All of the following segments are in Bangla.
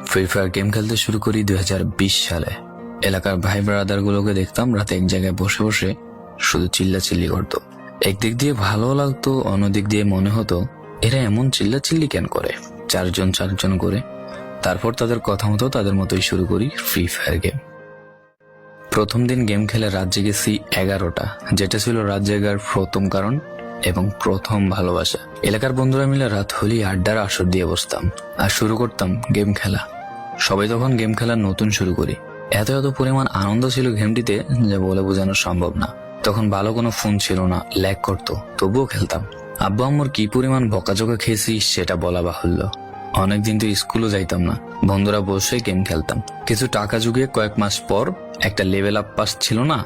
ফ্রি ফায়ার গেম খেলতে শুরু করি 2020 সালে। এলাকার ভাই ব্রাদার গুলোকে দেখতাম রাতে এক জায়গায় বসে বসে শুধু চিল্লাচিল্লি করতো। একদিক দিয়ে ভালো লাগতো, অন্যদিক দিয়ে মনে হতো এরা এমন চিল্লাচিল্লি কেন করে, চারজন করে। তারপর তাদের কথা মতো তাদের মতোই শুরু করি ফ্রি ফায়ার গেম। প্রথম দিন গেম খেলে রাত জেগেছি 11টা, যেটা ছিল রাত জেগার প্রথম কারণ এবং প্রথম ভালোবাসা। এলাকার বন্ধুরা মিলে রাত হলেই আড্ডার আসর দিয়ে বসতাম আর শুরু করতাম গেম খেলা। সবাই তখন গেম খেলা নতুন শুরু করি। এত পরিমাণ আনন্দ ছিল গেমটিতে যে বলে বোঝানো সম্ভব না। তখন ভালো কোনো ফোন ছিল না, ল্যাগ করতো, তবুও খেলতাম। আব্বু আম্মুর কি পরিমাণ বকাঝকা খেয়েছি সেটা বলা বাহুল্য। অনেকদিন তো স্কুলও যাইতাম না, বন্ধুরা বসে গেম খেলতাম। কিছু টাকা জুগিয়ে কয়েক মাস পর একটা লেভেল আপ পাস ছিল না,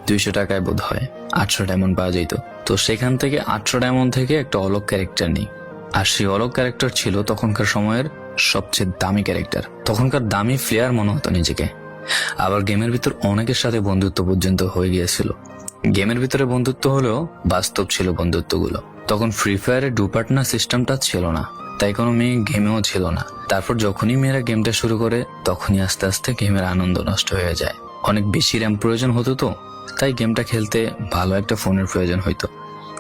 200 টাকায় বোধ হয় 800 ডায়মন্ড পাওয়া যেত। তো সেখান থেকে 800 ডায়মন্ড থেকে একটা অলক ক্যারেক্টার নিই। আর সেই অলক ক্যারেক্টার ছিল তখনকার সময়ের সবচেয়ে দামি ক্যারেক্টার। তখনকার দামি প্লেয়ার মনে হতো নিজেকে। আবার গেমের ভিতর অনেকের সাথে বন্ধুত্ব পর্যন্ত হয়ে গিয়েছিল। গেমের ভিতরে বন্ধুত্ব হলেও বাস্তব ছিল বন্ধুত্বগুলো। তখন ফ্রি ফায়ারে ডু পার্টনার সিস্টেমটা ছিল না, তাই কোনো মেয়ে গেমেও ছিল না। তারপর যখনই মেয়েরা গেমটা শুরু করে তখনই আস্তে আস্তে গেমের আনন্দ নষ্ট হয়ে যায়। অনেক বেশি র্যাম প্রয়োজন হতো, তো তাই গেমটা খেলতে ভালো একটা ফোনের প্রয়োজন হইতো।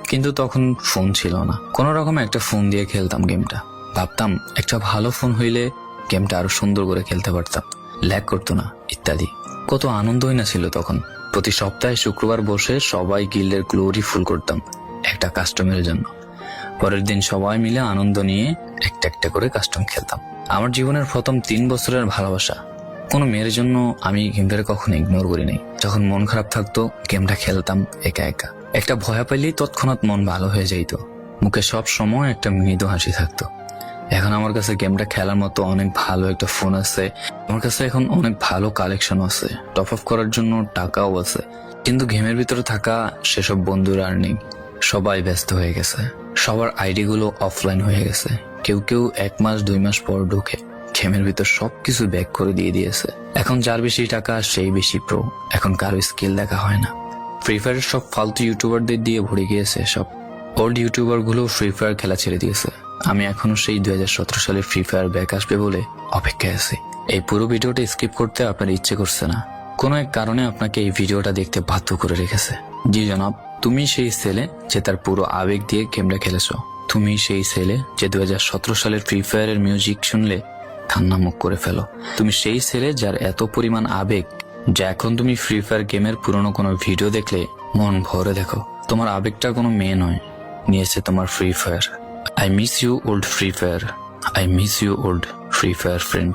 কিন্তু তখন ফোন ছিল না, কোনো রকম একটা ফোন দিয়ে খেলতাম গেমটা। ভাবতাম একটা ভালো ফোন হইলে গেমটা আরো সুন্দর করে খেলতে পারতাম, ল্যাগ করতো না ইত্যাদি। কত আনন্দই না ছিল তখন। প্রতি সপ্তাহে শুক্রবার বসে সবাই গিল্ডের গ্লোরি ফুল করতাম একটা কাস্টমের জন্য। পরের দিন সবাই মিলে আনন্দ নিয়ে একটা একটা করে কাস্টম খেলতাম। আমার জীবনের প্রথম 3 বছরের ভালোবাসা। কোনো মেয়ের জন্য আমি গেমটা কখনো ইগনোর করি নাই। যখন মন খারাপ থাকতো গেমটা খেলতাম একা একা। একটা ভয় পাইলেই তৎক্ষণাৎ মন ভালো হয়ে যাইত, মুখে সব সময় একটা মৃদু হাসি থাকতো। এখন আমার কাছে গেমটা খেলার মতো অনেক ভালো একটা ফোন আছে, আমার কাছে এখন অনেক ভালো কালেকশন আছে, টপ আপ করার জন্য টাকাও আছে। কিন্তু গেমের ভিতরে থাকা সেসব বন্ধুরা আর নেই, সবাই ব্যস্ত হয়ে গেছে। সবার আইডি গুলো অফলাইন হয়ে গেছে। কেউ 1 মাস 2 মাস পর ঢুকে গেমের ভিতর সবকিছু ব্যাক করে দিয়ে দিয়েছে। এখন যার বেশি টাকা সেই বেশি প্রো, এখন কারো স্কিল দেখা হয় না। ফ্রি ফায়ারের সব ফালতু ইউটিউবারদের দিয়ে ভরে গিয়েছে সব। ওল্ড ইউটিউবার গুলো ফ্রি ফায়ার খেলা ছেড়ে দিয়েছে। আমি এখনো সেই 2017 সালে ফ্রি ফায়ার ব্যাক আসবে বলে অপেক্ষায় আছি। এই পুরো ভিডিওটা স্কিপ করতে আপনার ইচ্ছে করছে না, কোনো এক কারণে আপনাকে এই ভিডিওটা দেখতে বাধ্য করে রেখেছে। জি জনাব, তুমি সেই ছেলে যে তার পুরো আবেগ দিয়ে গেমটা খেলেছো। তুমি সেই ছেলে যে 2017 সালের ফ্রি ফায়ারের মিউজিক শুনলে কান্না মুখ করে ফেলো। তুমি সেই ছেলে যার এত পরিমাণ আবেগ যে এখন তুমি ফ্রি ফায়ার গেমের পুরনো কোনো ভিডিও দেখলে মন ভরে দেখো। তোমার আবেগটা কোনো মেয়ে নয়, নিয়েছে তোমার free fire. I miss you old Free Fire. I miss you old Free Fire friend.